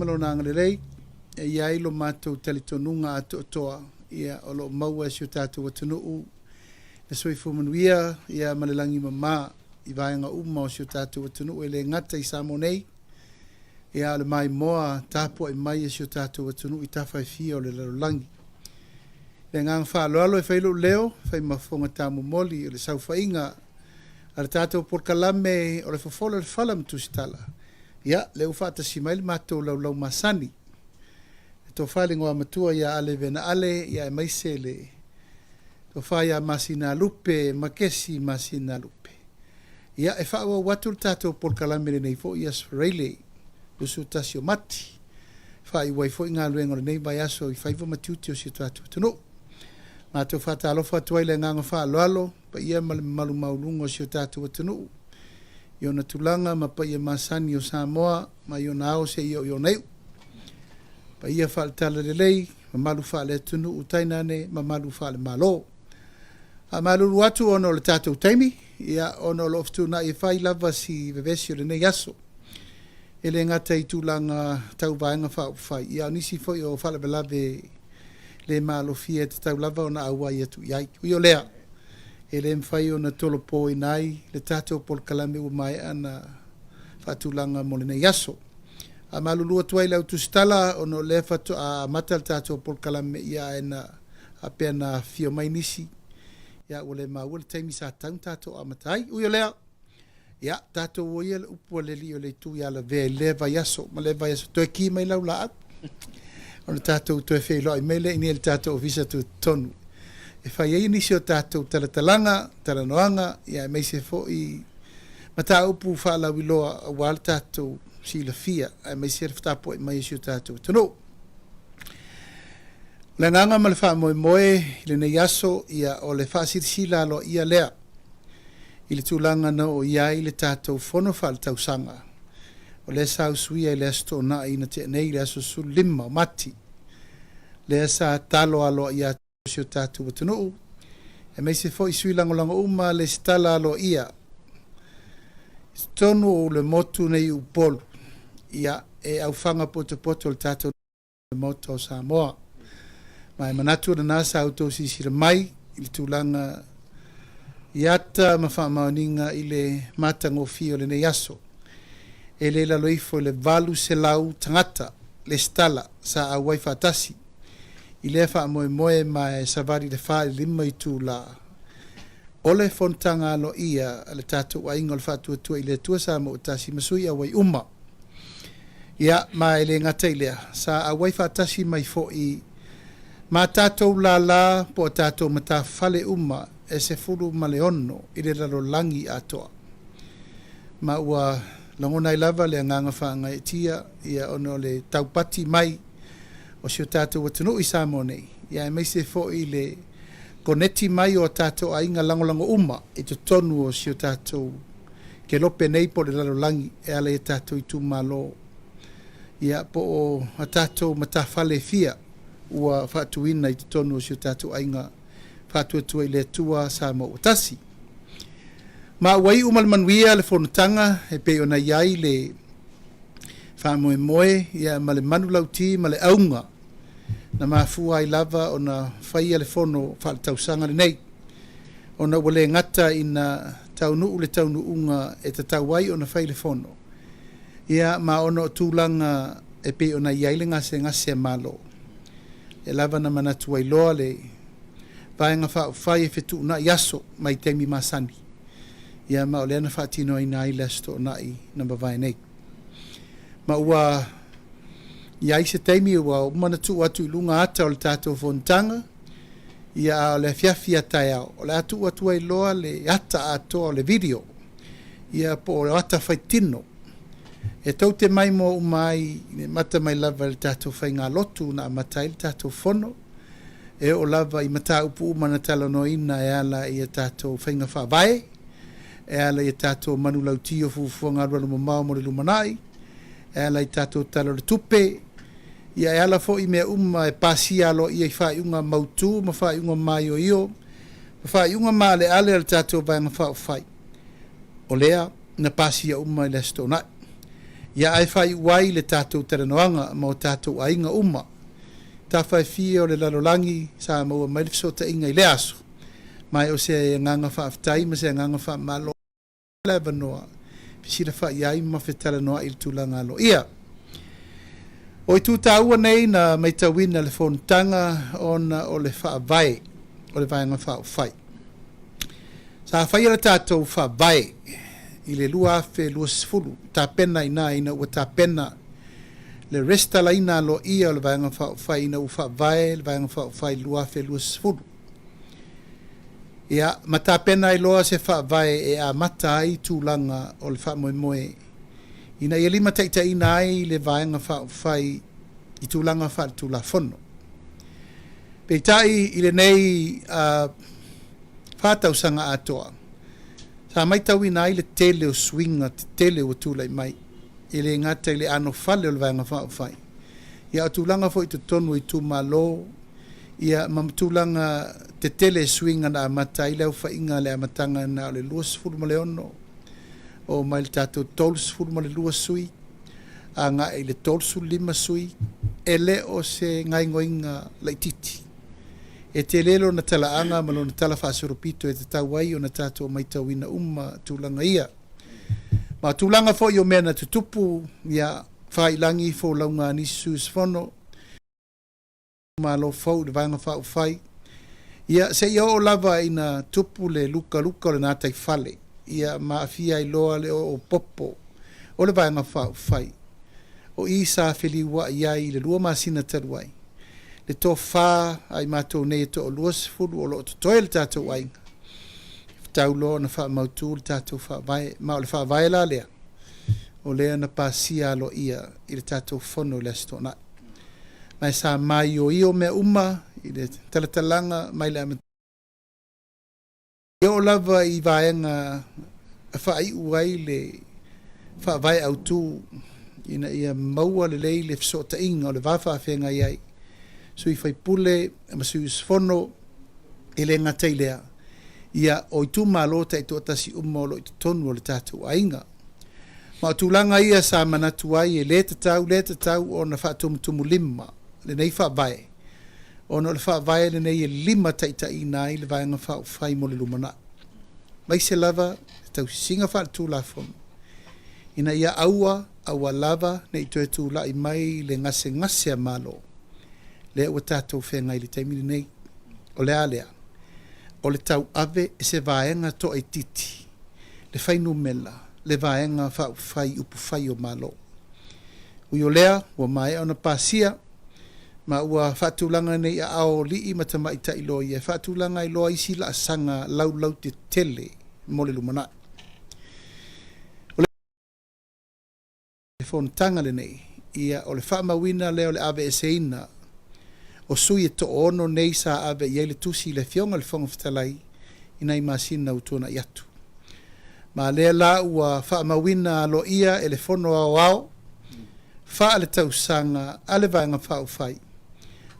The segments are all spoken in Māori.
malona ngalelei e iai lo mātou talitonunga ato toa ia o lo maua si o tātou atunuu e soifo manuia ia malelangi mama i vaenga uma o si o tātou atunuu e le ngata i Samonei ia le mai moa tāpua i mai si o tātou atunuu i tawhai fia o le larolangi. Le ngang whaaloalo e whailo leo, whai mafonga tāmu moli o le sauwhainga a le tātou porkalame o le fofola le whalam tusitala. Ia, leo whaata si maili mātou lau masani. E tō whale ngoa matua ia ale vena ale, ia e maise le. Tō whaia masina lupe, makesi masina lupe. Ia e whaua watu le tātou porkalame le nei fo i asfareile, usu tasio mati. Whai wai fo i ngā luenga le nei vai aso i whaiva matiuti o si tātou tunu. Mātou whata alofa tuai le nganga wha aloalo, pa ia malu maulungo si o tātou tunu. Iona tulanga ma pa ia masani o Samoa, ma iona ao se ia o ioneu. Pa ia whaale tala le lei, ma malu whaale tunu utainane, ma malu whaale malo. A malulu atu ono le tātou taimi, ia ono lo oftu na i whai lava si vevesi o le nei aso. E le ngata i tulanga tau vaenga whai, ia nisi foi o whaale belave le malo fia te tau lava o na aua i atu iai. Ui o lea. E le mwhai o na tolo po i nai, le tātou pol kalame u mai ana whatulanga mo le nei aso. A malulua tuai lau tustala o no le whatu a mata le tātou pol kalame ia e na a pia na fio mai nisi. Ia o le maua le taimi sa taun tātou a matai. Ui o lea. Ia tātou o ia le upua le li o le tu ia la vea le vai aso. Ma le vai aso toi ki mai lau la atu. O le tātou toi whei loi mele ini le tātou visa tu tonu. E whai ei nisi o tātou talatalanga, talanoanga, ia mei se fo i mata upu whaala wiloa a wale tātou sila fia, a mei se raftapo i mai si o tātou tonu. Le nganga ma le wha moe moe, le nei aso, ia o le wha sila alo ia lea. I le tūlanga na o ia i le tātou whono wha le tausanga. O le sa usuia i le asto na i na te nei le aso su lima o mati. Le sa talo alo ia si o tātou watanuu. E mei se fo i sui langolanga uma le stala alo ia. Tonu o le motu nei u polu. Ia e au whanga poto le tātou le motu o Samoa. Mai manatu na nasa auto si sira mai i le tūlanga iata ma wha maoninga i le matango fio le nei aso. E le laloifo le valu se lau tangata le stala sa a wai whatasi. I le wha moe moe mai savari le wha i lima i tū la. Ole fontanga alo ia le tātou a ingo le whatua tua i le tua sa mo utasi masui a wai uma. Ia mai le ngata i lea. Sa a wai whatasi mai fo i ma tātou la po tātou mata fale uma e se furu maleono i le lalo langi atoa. Ma ua langona i lava le nganga whaanga e tia ia ono le taupati mai o si o tātou watanu i Samonei. Ia e meise fo i le koneti mai o tātou a inga langolango uma i to tonu o si o tātou ke lope nei po le lalo langi e ale e tātou i tu malo. Ia po o a tātou matawhale fia ua whatuina i to tonu o si o tātou a inga whatuatua i le tua sa mo utasi. Ma wai umal manuia le fonutanga e pe ona iai le wha moe moe ia ma le manu lauti ma le aunga na mafua i lava o na whaia le fono wha le tausanga le nei. O na wale ngata i na taunu le taunu unga e ta tauai o na whai le fono. Ia ma ono tūlanga e pe ona iai le ngase malo. E lava na manatu ai loa le vaenga whai e whetu na iaso mai teimi masani. Ia ma o le ana whaatino ai nai lesto na i namba vai nei. Ma ua iai se teimi ua umana tu atu i lunga ata o le tātou fontanga. Ia o le fiafia tai au. O le atu atu ai loa le ata atoa o le video. Ia po o le ata whaitino. E tau te mai mo umai mata mai lava le tātou whai ngā lotu na matai le tātou fono. E o lava i mata upu umana talano ina e ala i a tātou whai ngā whawae. E ala i tātou manu lau tio fufuanga rana mamau mo le lumanai. E ala i tātou talo le tupe. Ia e ala fo i mea e pasi alo i ai whai unga mautu, ma whai unga mai o io. Ma whai unga ma ale ale al tātou vai ngā whai. O lea, na pasi a i le sto nai. ia ai fai wai le tātou teranoanga mo tātou ainga uma. Ta fai fia o le lalolangi sa maua mai le fisota inga i le aso. Mai o se nganga whaaftai ma se nganga wha malo leva noa. Pisira wha iai ma whetala noa il tūlanga alo. Ia, o i tūtaua nei na mai tawina le whontanga o le wha vai, o le vai ngā wha whai. Sa whai ala tātou wha vai, i le lua fe lua sifuru, tā pena ina ua tā pena le resta la ina lo ia o le vai ngā wha whai ina u wha vai, le vai ngā wha whai lua fe lua sifuru. Ia, ma tā pena i loa se wha vai e a mata ai tūlanga o le wha moe moe. Ina ia lima teita ina ai le vai ngā wha whai i tūlanga wha tūla whono. Peitai i le nei whātau sanga atoa. Sa mai tau ina ai le tele o swinga, te tele o tūlai mai. I le ngata i le ano whale o le vai ngā wha whai. Ia o tūlanga fo i te tonu i tū malo. Ia mamtulanga te tele swinga na amata i leo whainga le amatanga na le lua sifuru ma le ono. O mai le tātou tolu sifuru ma le lua sui. A ngā i le tolu su lima sui. E le o se ngai ngoinga laititi. E te lelo na talaanga malo na tala whaasoropito e te tauai o na tātou mai tauina tūlanga ia. Ma tūlanga fo i o mea na tutupu ia whailangi fo launga nisu sfono. Malo fau le vanga fau fai. Ia se ia o lava ina tupu le luka o le nātai fale. Ia maafia i loa le o popo o le vanga fau fai. O isa feliwa iai le lua masina taruai. Le tō whā ai mātou nei to o lua sifuru o lo to toi le tātou ai. Tau loa na wha mautu le tātou wha vai, mao le wha vai la lea. O lea na pāsia lo ia i le tātou whono le astona. Mai sa mai o io me uma i le talatalanga mai le amata. Ia o lava i vaenga a whai uai le whaavai au tū ina ia maua le lei le fisota inga o le wafa whenga iai. Sui whai pule ma sui sfono i le ngatai lea. Ia o i tū malo ta i tuatasi uma o lo i tonu o le tātou ainga. Ma o tūlanga ia sa manatu ai e le tatau o na whaatumutumu lima. Le nei wha vai. O no le wha vai le nei e lima taita i nai le vai ngā wha whai mo le lumana. Mai se lava, tau singa wha tū la whono. Ina ia aua lava nei tue tū la i mai le ngase a malo. Le ua tātou whenga i le taimini nei. O le alea. O le tau ave e se vaenga to ai titi. Le whai numela. Le vaenga wha whai upu whai o malo. Ui o lea, ua mai ona pasia. Ma ua whaatulanga nei a ao lii matama i ta ilo ia. Whaatulanga i loa isi la asanga lau te tele mo le lumana. O le whontanga le nei. Ia o le whaamawina leo le ave e seina. O sui e to ono nei sa ave i le tusi le fionga le whonga whatalai. Ina i masina utuana i atu. Ma lea la ua whaamawina lo ia e le whono ao. Wha le tausanga ale vaenga whao whai.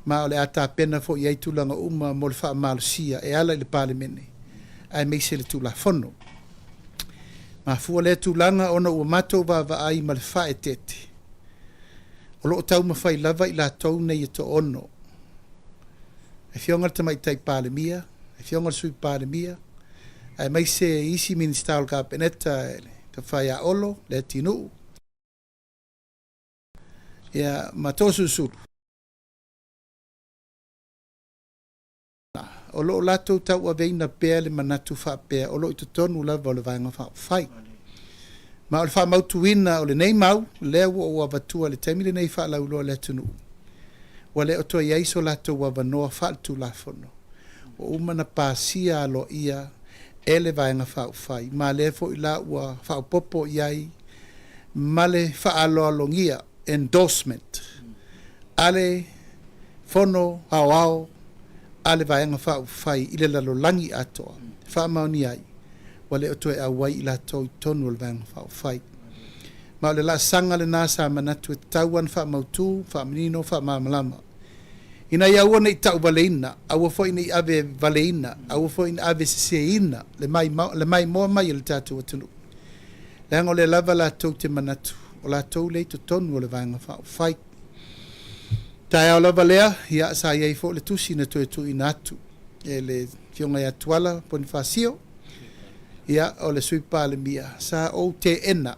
Ma o le ata pena fo iai tūlanga uma mo le wha malusia e ala i le palemene. Ai meise le tūla whono. Ma fua le tūlanga ona ua matou vava ai ma le wha e tete. O loo tau mawhai lava i la tau nei e to ono. E fionga le tamai tai palemia, e fionga le sui palemia. Ai meise isi minister ka peneta ka whai a olo, le tinu. Ia matosu suru. O loo lato tau a veina pēr le manatu wha pēr, o loo i tonu lava o le vaenga wha whai. Ma o le wha mautuina o le nei mau, lea ua ua vatua le taimile nei wha lauloa le tunu. Wa le o toa iaiso lato ua vanoa wha tu la fono. O umana pāsia lo ia e le vaenga wha whai. Ma le fo i la ua wha popo iai, ma le wha aloa longia, endorsement. Ale fono hao ale vaenga wha whai i le lalo langi atoa. Wha mauni ai. Wale o toe a wai i la tau i tonu o le vaenga wha whai. Ma o le la sanga le nasa manatu e tauan wha mautu, wha menino, wha mamalama. Ina ia ua nei tau valeina, aua fo ina i ave valeina, aua fo ina ave seseina, le mai moa mai le tatu atunu. Le ango le lava la tau te manatu. o lātou le to tonu o le vaenga whai. Tai au lava lea, ia sa iei fo le tusi na toe tu ina atu. E le fionga ia tuala poni whasio, ia o le suipa le mia. Sa o te ena,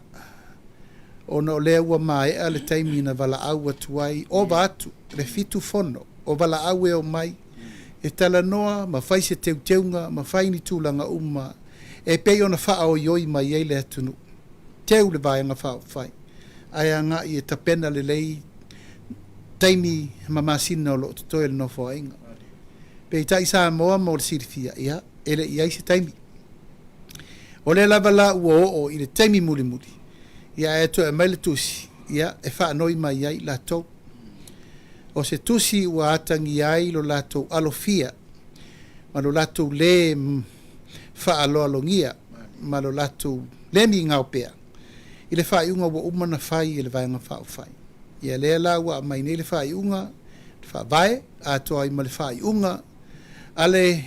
o na o lea ua mai le taimi na vala au atuai, o va atu, le fitu fono, o vala au e o mai, e tala noa, ma fai se teu teunga, ma fai ni tūlanga uma, e pei ona wha o ioi mai ei le atunu. Teu le vaenga whai. Ai anga i e tapena le lei, taimi mamasina o lo to le no fo inga pe tai sa mo mo sirfia ia ele ia se taimi o le lava la o ile taimi muli ia e to e mele tusi ia e fa noi mai ai la to o se tusi wa atangi ai lo la to alofia ma lo la to le fa alo alongia ma lo la to le mi ngaupea ile fa iunga wo umana fai ile vai nga fai ia lea la ua mai nei le whaiunga, le whaavae, atoa i ma le whaiunga, ale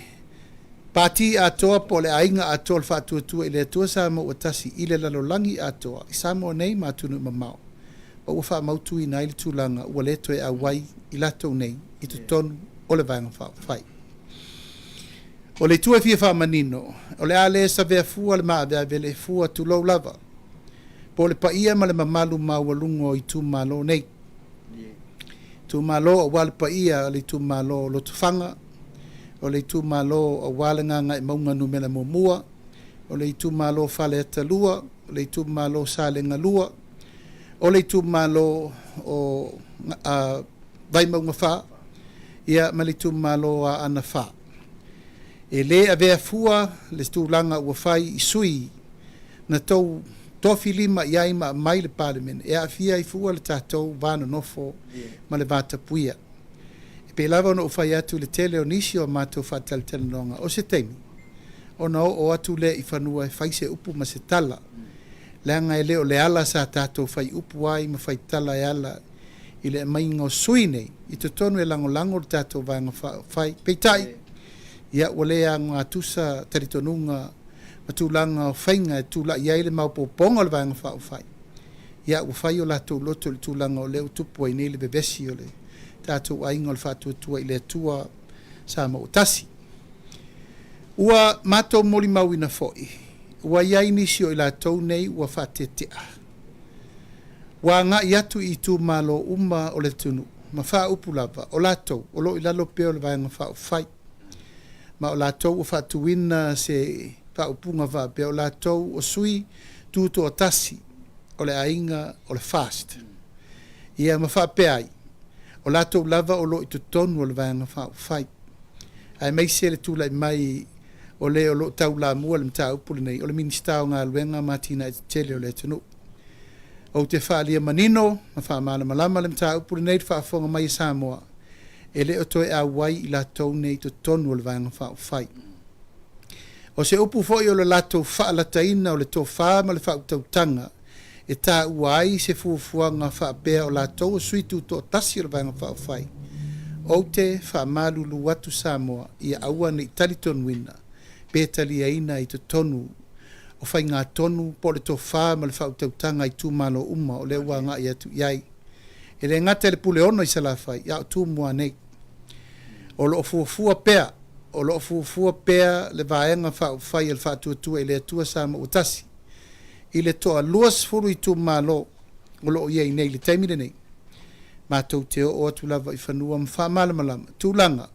pati atoa po le ainga atoa le whaatuatua i le atua sa mo watasi i le lalolangi atoa, i sa mo nei ma tunu mamao. O ua wha mautu i nai le tūlanga, ua le toe a wai i lato nei, i tu tonu o le vaenga whai. O le tua fia wha manino, o le ale sa vea fua le maa vea vele fua tu lau lava, po le paia ma le mamalu maualungo i tu malo nei. Tu malo o wale paia le tu malo lo tufanga, o le tu malo o wale nganga i maunga numela momua, o le tu malo fale atalua, o le tu malo sale ngalua, o le tu malo o vai maunga wha, ia ma le tu malo a ana wha. E le avea fua le tu langa ua fai i sui na tau tofi lima iai ma mai le parliament e a fia i fua le tātou vāna nofo ma le vāta puia. E pe lava ona ufai atu le tele o nisi o mātou whātale telenonga o se teimi. Ona o atu le i whanua e whaise upu ma se tala. Leanga e leo le ala sa tātou whai upu ai ma whai tala e ala i le mainga o sui nei. I te tonu e lango le tātou vānga whai. Peitai, ia walea ngā tusa taritonunga matulanga o whainga e tula iai le maupoponga le vaenga whai. Ia ua whai o lato loto le tūlanga o leo tupu ai nei le bebesi o le tātou ainga o le whātua tua i le atua sa ma utasi. Ua mātou moli mauina foi. Ua iai nisi o i latou nei ua whātetea. Ua ngā i atu i tū malo uma o le tunu. Ma wha upu lava o latou o lo i lalo peo le vaenga whai. Ma o latou o whātuina se upunga va pe o latou o sui tuto o tasi o le ainga o le fast. Ia ma wha pe ai. O latou lava o lo i tutonu o le vaenga whai. Ai mai se le tula i mai o le o lo tau la mua le mta upule nei o le minister o ngā luenga matina i tele o le tunu. O te wha lia manino ma wha maana malama le mta upule nei wha fonga mai Samoa. E le o toe a wai i latou nei tutonu o le vaenga whai. O se upu foi o le lato whaalataina o le tō whāma le whautautanga e tā uai se fuafuanga whaapea o lato o suitu tō tasi o le vaenga whaafai. O te whaamalulu atu Samoa i aua ni talitonuina pe taliaina i te tonu o whai ngā tonu po le tō whāma le whautautanga i tūmalo uma o le uanga i atu iai. E le ngata le pule ono i salawhai i au tūmua nei. O lo fuafua pea o lo fuafua pea le vaenga whai al whātuatua i le atua sa ma utasi. I le toa luas furu i tū malo o lo iei nei le taimile nei. Mātou te o atu lava i whanua mwha malamalama. Tūlanga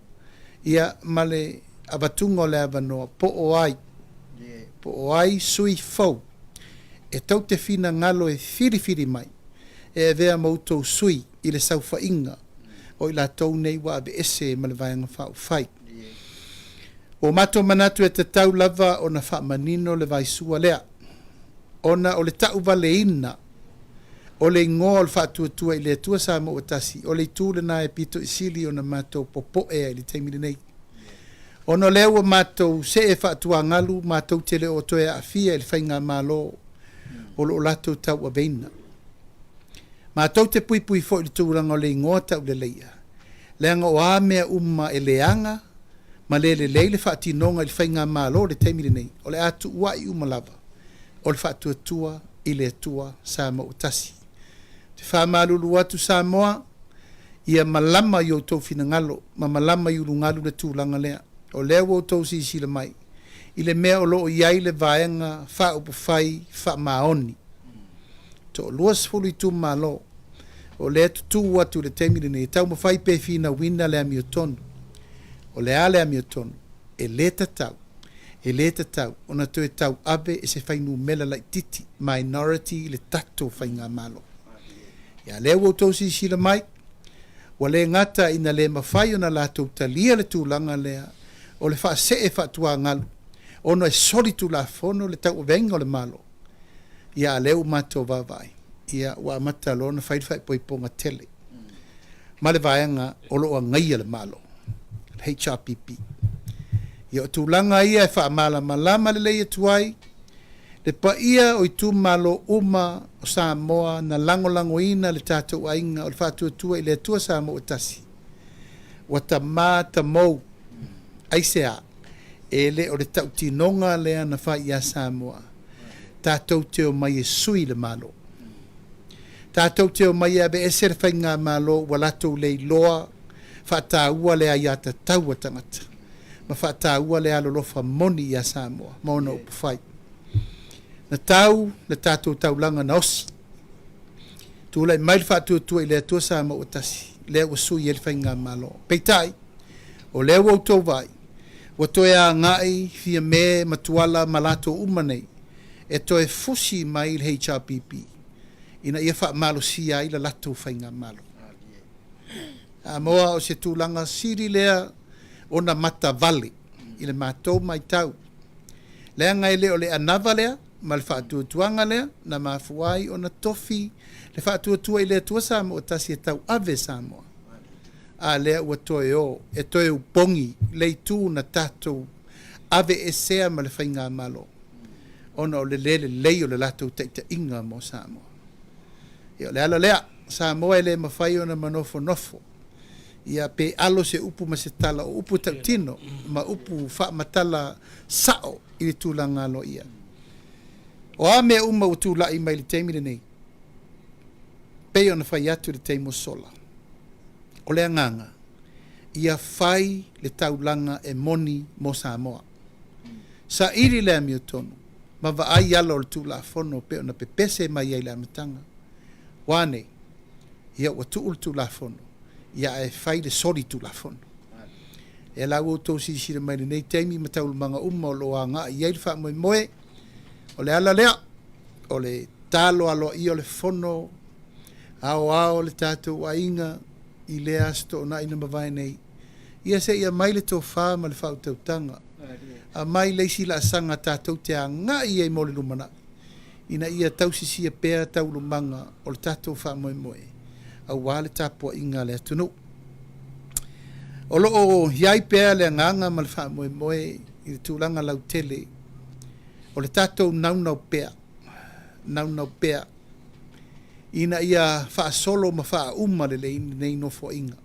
ia male abatunga o le avanoa po o ai. Po o ai sui fau. E tau te whina ngalo e whiri mai. E vea mautou sui i le saufa inga. O i la tau nei wa abe ese ma le vaenga whai. O mato manatu e te tau lava o na wha manino le vai sua lea. Ona o le tau vale ina. O le ingoa o le wha tua i le tua sa mo otasi. O le tūle na e pito i sili o na mato popo e i le teimile nei. Ono leo mato se e wha tua ngalu mato te leo o toe a fia i le whainga malo. O lo lato tau a veina. Mato te pui fo i le tūranga o le ingoa tau le leia. Leanga o a mea umma e leanga. Ma le whaatinonga i le whainga malo le teimile nei. O le atu ua i umalava. O le whaatua tua i le atua sa ma utasi. te whamalulu atu Samoa, ia malama i o tau finangalo, ma malama i urungalu le tūlanga lea. O lea o tau sisila mai. I le mea o loo iai le vaenga, wha upu whai, wha maoni. To luas fulu i tu malo. O lea tutu watu le temire ne, tau ma whai pe fina wina le ami o tonu. O lea le ami o tonu. E leta tau, ona to e tau ave e se whainu mela lai titi, minority le tato whainga malo. Ia lea o tau sisila mai, wa le ngata ina le mawhai ona la tau talia le tūlanga lea, o le wha se e wha tua ngalu, ono e sori tu la fono le tau venga o le malo. Ia leu mato vavai, ia wa mata lona whai poiponga tele. Ma le vaenga o loa ngai le malo, HRPP. Ia o tūlanga ia e wha malama le leia tuai, le pa ia o i tū malo uma o Samoa na lango ina le tātou ainga o le whātua i le atua Samoa tasi. Wata mā ta mou aisea e le o le tau tinonga lea na wha ia Samoa. Tātou te o mai e sui le malo. Tātou te o mai e abe e sere whainga malo walatou le loa whātāua lea ia ta taua tangata. Ma whātāua lea lolofa moni ia Samoa. Mauna upu whai. Na tau, na tātou taulanga na osi. Tūlai mail whātua i lea tua Samoa o tasi. Lea wa sui e le whainga malo. Peitai, o lea wau tau vai. Wa toe a ngai fia me matuala malato umanei. E toe fusi mai le HRPP. Ina ia wha malo sia i la lato whainga malo. A moa o se tūlanga siri lea o na mata vale. I le mātou mai tau. Lea ngai leo le anava lea. Ma le whaatuatuanga lea, na mafuai o na tofi, le whaatuatua i lea tua Samoa o tasi e tau ave Samoa. A lea ua toe o, e toe upongi, lei tū na tātou ave e sea ma le whainga malo. Ona o le lei o le latou teita inga mo Samoa. Ia le ala lea, Samoa e le mawhai o na manofo. Ia pe alo se upu ma se tala o upu tautino, ma upu wha matala sao i le tūlanga alo ia. O a mea uma o tū lai mai le teimire nei. Pei ona whai atu le teimo sola. O lea nganga. Ia whai le taulanga e moni mo Samoa. Sa iri lea mi o tonu. Ma wa ai ala o le tū la fono pe ona pepese mai ai la matanga. Wane. Ia wa tū tū la fono. Ia e whai le sori tū la fono. E la o tō sisira mai le nei teimi ma taulu manga uma o loa ngā i ai le wha moe moe. O le ala lea, o le talo alo i o le fono, ao le tātou a inga, i lea sto na ina mawai nei. Ia se ia mai le tō whā ma le whau tautanga. A mai leisi la sanga tātou te a ngā i ei mo le lumana. Ina ia tausisia pēr tau lumanga o le tātou wha moe moe. A wā le tāpua inga le atunu. O lo o hiai pēr le nganga ma le wha moe moe i le tūlanga lau tele. O le tātou naunau pea. Naunau pea. Ina ia wha solo ma wha uma le nei no fo inga.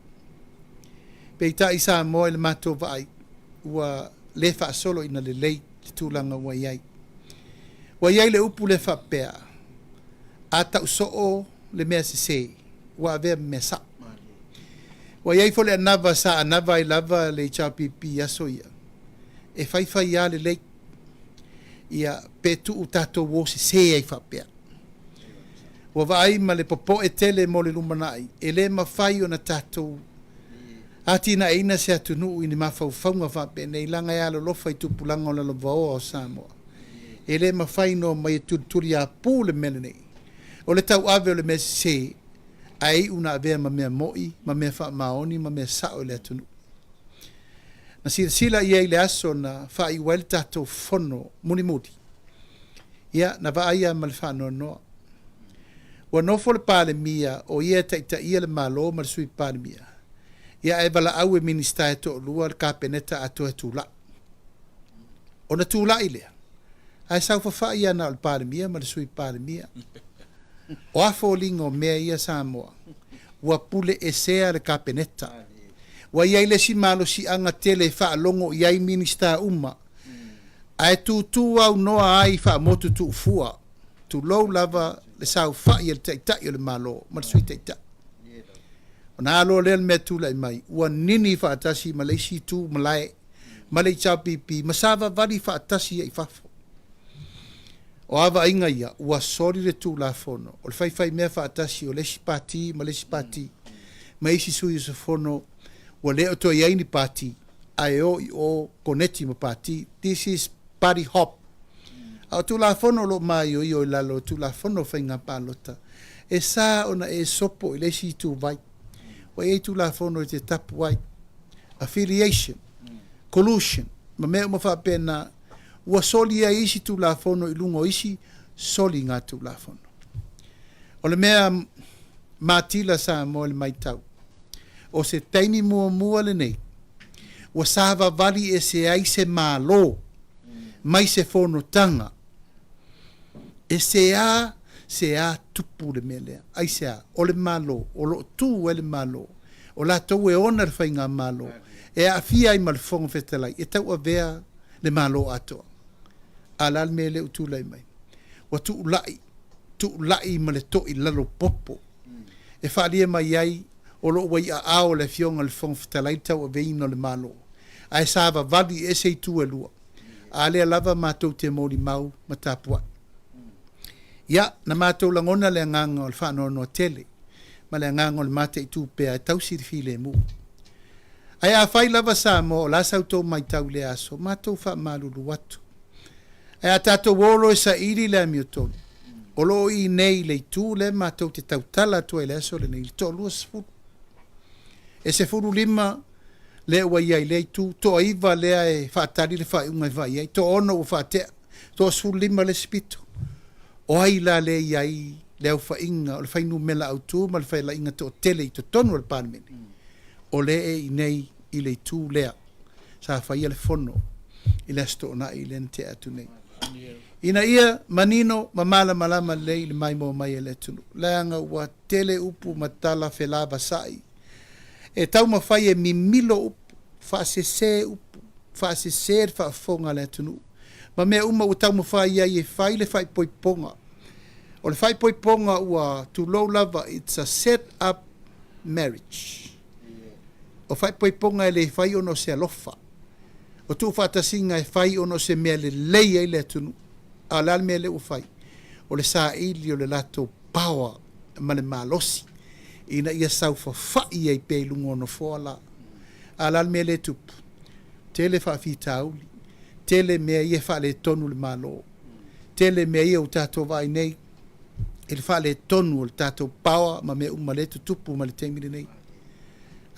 Pei ta isa moe le mato vai. Ua le wha solo ina le lei te tūlanga wa iai. Wa iai le upu le wha pea. A tau soo le mea se. Wa avea mea sa. Wa iai fo le anava sa anava i lava le HRPP aso ia. E whai ia le lei. Ia pe tu utato wo se ai whapea. Wa vai ma le popo e tele mo le lumanai. E le mawhai o na tatou. Ati na ina se atunu i ni mawhauwhaunga whape nei langa e alo lofa i tupulanga o la lovao o Samoa. E le mawhai no mai turi a pū le mele nei. O le tau ave o le mese se. Ai una avea ma mea moi, ma mea wha maoni, ma mea sao le atunu. Na sila ia i le aso na wha i waile tatou fono muni. Ia na wa aia ma le wha noa. Wa nofo le pāle mia o ia taita ia le malo ma le sui pāle mia. Ia e wala au e minista e to lua le kāpeneta ato e tūla. O na tūla i lea. Ai sau wha ia na le pāle mia ma le sui pāle mia. O afo lingo mea ia Samoa. Ua pule e sea le kāpeneta. Wa iai le si malo si anga tele wha longo iai minista uma. Ai tu au noa ai wha motu tu fua. tu lou lava le sau fai le tai le malo ma sui tai ona lo le me tu le mai ua nini fa tasi ma le si tu malai ma le chapipi ma sava vali fa tasi ai fafo o ava inga ia ua sori le tu la fono o le fai mea fa tasi o le si pati ma le si pati ma isi sui se fono ua le o to ia ni pati ai o koneti ma pati this is party hop a tu la fono lo mai o la lo tu la fono fainga palota e sa ona e sopo i le si tu vai o e tu la fono te tapu vai affiliation collusion ma me mo fa pena ua soli a isi tu la fono i lungo isi soli ngā tu la fono o le mea matila sa mo le mai tau o se taimi mua le nei ua sava vali e se ai se malo mai se fono tanga e se a tupu le mele ai se a o le malo o lo tu le malo o la tau e ona le whainga malo e a fia i malfongo fetalai e tau a vea le malo atoa a lal mele utu lai mai o tu lai ma le to i lalo popo e whaalia mai ai o lo wai a ao le fionga le fongo fetalai tau a veino le malo a e sava vali e se tu e lua a lea lava mātou te mori mau ma tapua. Ia, na mātou langona le nganga o le whanono o tele, ma le nganga o le mate i tūpea e tausi file mu. Ai a whai lava sa mo o la sautou mai tau le aso, mātou wha malulu watu. Ai a tātou wolo e sa iri le amiotonu. O lo i nei le tū le mātou te tautala tua i le aso le nei to lua sefuru. E sefuru lima le ua iai le tu to iva lea e whaatari le whaiunga vai ai to ono o whaatea to su lima le spito o ai la le iai le au whainga o le whainu mela au tu ma le whaila inga to tele i to tonu al pāmene o le e i nei i le tu lea sa whaia le fono i le asto na i le nte atu nei ina ia manino ma mala malama le i le mai mo mai e le tunu leanga ua tele upu matala whelava sai e tau mawhai e mimilo upu, whaasese upu, whaasese whaafonga le tunu. Ma mea uma u tau mawhai ai e whai le whai poiponga. O le whai poiponga ua to low lava, it's a set up marriage. O whai poiponga e le whai ono se alofa. O tu whaatasinga e whai ono se mea le lei ai le tunu. A lal mea le u whai. O le saa ili o le lato power ma le malosi. Ina ia saufa fai ai pe lungo no fola alal mele tup tele fa fi tauli tele me ia fa le tonu le malo tele me ia o tato vai nei il fa le tonu o tato power ma me umale tupu ma le temi nei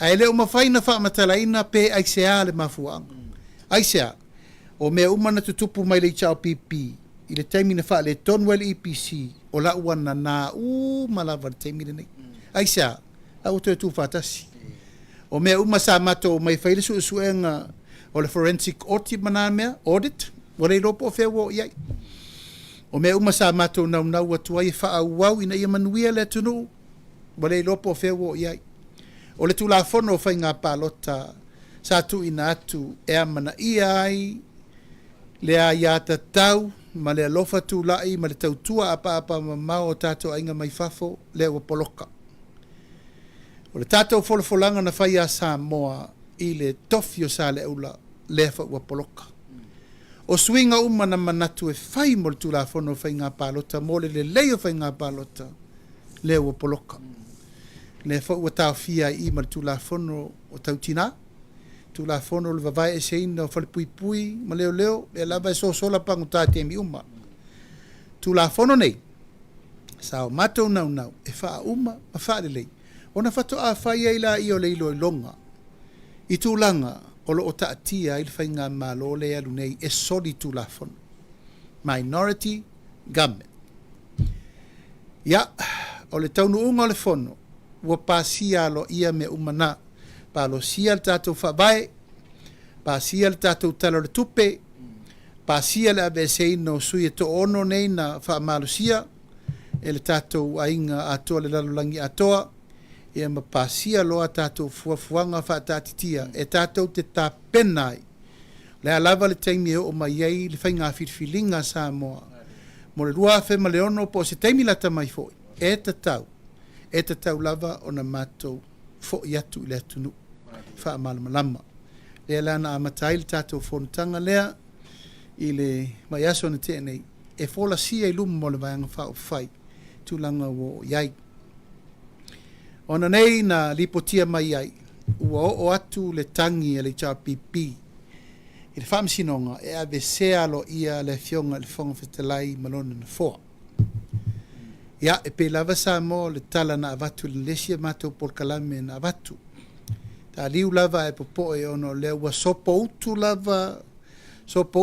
ai le uma faina fa matalaina pe ai se ale mafuang ai se o me umana tupu mai le chao pipi ile temi na fa le tonu el EPC o la wana na malava temi nei aisa au te tu fatasi o me uma sa mato mai faile su enga o le forensic audit manamea audit wale lopo fe wo ia o me uma sa mato na watu ai fa au ina ia manuia le tunu wale lopo fe wo ia o le tu la fono fa nga palota sa tu ina atu e amana ia ai le ia tau ma le lofa tu lai ma le tautua apa ma o tato ainga mai fafo le o poloka. O le tātou wholofolanga na whai a Samoa i le tofio sa le ula lefa ua poloka. O swinga uma na manatu e whai mo le tūla whono whai ngā pālota, mo le leo whai ngā pālota le ua poloka. Le wha ua tāo fia i ma le tūla whono o tautina, tūla whono le vavai e seina o whalepui pui, ma leo, e lava e so sola pangu tāte mi uma. Tūla whono nei, sao matou nau, e wha uma, ma wha le lei. Ona fato a whai ai la i o le ilo i longa. I tūlanga o lo o taatia i le whai ngā malo le alu nei e soli tūlafon. Minority government. Ia, o le taunu unga o le fono, ua pāsia lo ia me umana. Pālo sia le tātou whabae, pāsia le tātou talo le tupe, pāsia le abesei no sui e to ono nei na whaamalo sia, e le tātou ainga atoa le lalulangi atoa, e ma pasia loa tātou fuafuanga whaatatitia e tātou te tāpenai. Le alava le taimi o mai ei le whainga whirwhilinga Samoa. mo le rua fe ma le ono po se taimi lata mai foi e tatau lava ona matou fo i atu i le atunu fa malama le lana amatai le tatou fonutaga lea i le mai aso na tenei e fola sia i luma mo le vaega faaufai tulaga ua iai ona nei na lipotia mai ai ua oo atu le tagi e le HRPP i le faamasinoga e avesea alo ia le afioga i le foga fetalai ma lona na foa ia e pe lava sa mo le tala na avatu le lesi e matou polokalame na avatu taliu lava e popoe ono lea ua sopo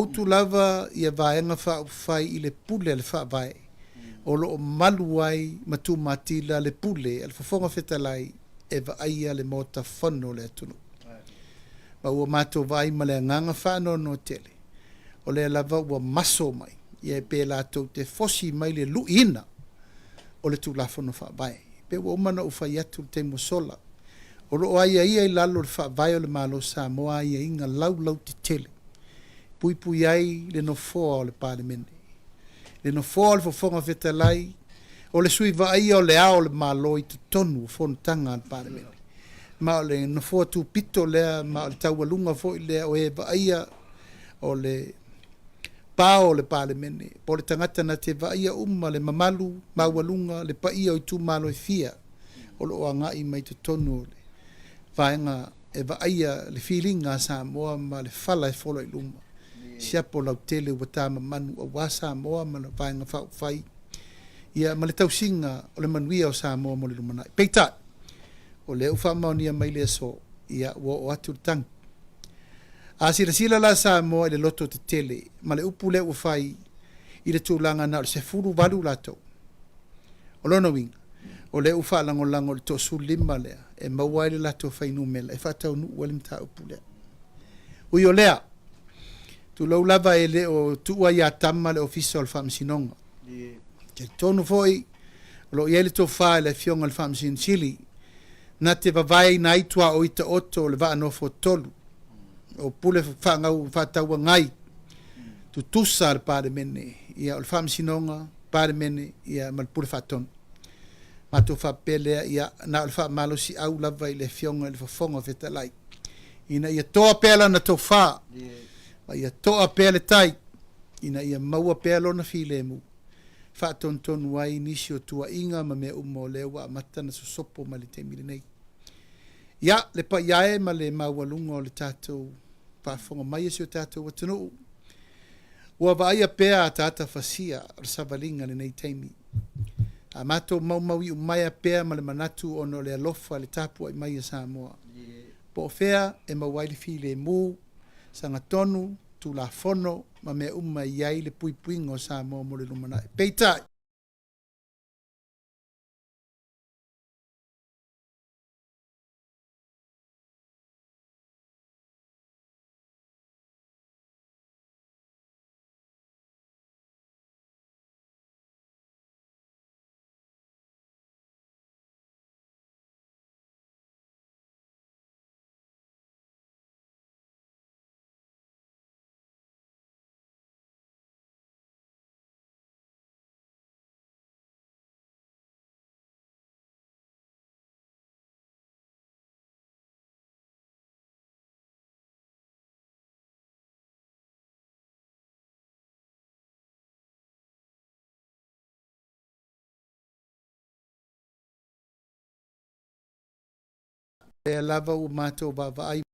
utu lava ia vaega faaufai i le pule a le faavae o loo malu ai ma tumatila le pule a le fofoga fetalai e vaaia le motafono le atunu ma ua matou vai ma le agaga faanono tele o lea lava ua maso mai ia e pe latou te fosi mai le luiina o le tulafono faavae pe ua uma na ufai atu le taimuasola o loo aiaia i lalo le faavae o le malo Samoa aiaiga laulau tetele puipui ai le nofoa o le palemene le nofoa o le fofoga fetalai o le sui vaaia o le ao le malo i totonu o fonotaga a le palemene ma o le nofoa tupito lea ma o le taualuga foʻi lea o e vaaia o le pao o le palemene po le tagata na te vaaia uma le mamalu maualuga le paia o i tumaloefia o loo agaʻi mai totonu o le vaega e vaaia le filiga a Samoa ma le fala e folo i luma siapo lautele ua tamamanu auā Samoa ma le vaega faaufai ia ma le tausiga o le manuia o Samoa mo le lumanaʻi peitaʻi o le u faamaonia mai le aso ia ua o atu le tagi a silasila la Samoa i le loto tetele ma le upu lea ua fai i le tulaga na o le 18 latou o lona uiga o le u faalagolago o le toʻasulima lea e maua ai le latou fainumela e faataunuu ai le mataupu lea ui o lea tulou lava e le o tuu ai atama le ofisa o le faamasinoga te tonu foʻi o loo iai le tofā i le afioga le faamasinosili na te vavae ina ai tuao i taoto o le vaanofo tolu o pule faangau faatauagai tutusa le palemene ia o le faamasinoga palemene ia ma le pule faatonu matou faapea lea ia na o le faamalosi au lava i le afioga i le fofoga fetalai ina ia toa pea lana tofā ma ia toa pea le tai ina ia maua pea lona filemu faatonutonu ai nisi o tuaiga ma mea uma o lea ua amata na sosopo ma le taimi lenei ia le paiae ma le maualuga o le tatou faafoga mai esi o tatou atunuu ua vaaia pea a tata fasia o le savaliga lenei taimi a matou maumau iʻu mai pea ma le manatu ona o le alofa le tapu ai mai a Samoa po o fea e mauai le filemu sagatonu tulafono ma mea uma i ai le puipuiga o Samoa mo le lumanaʻi peitaʻi e lava ua matou vavaai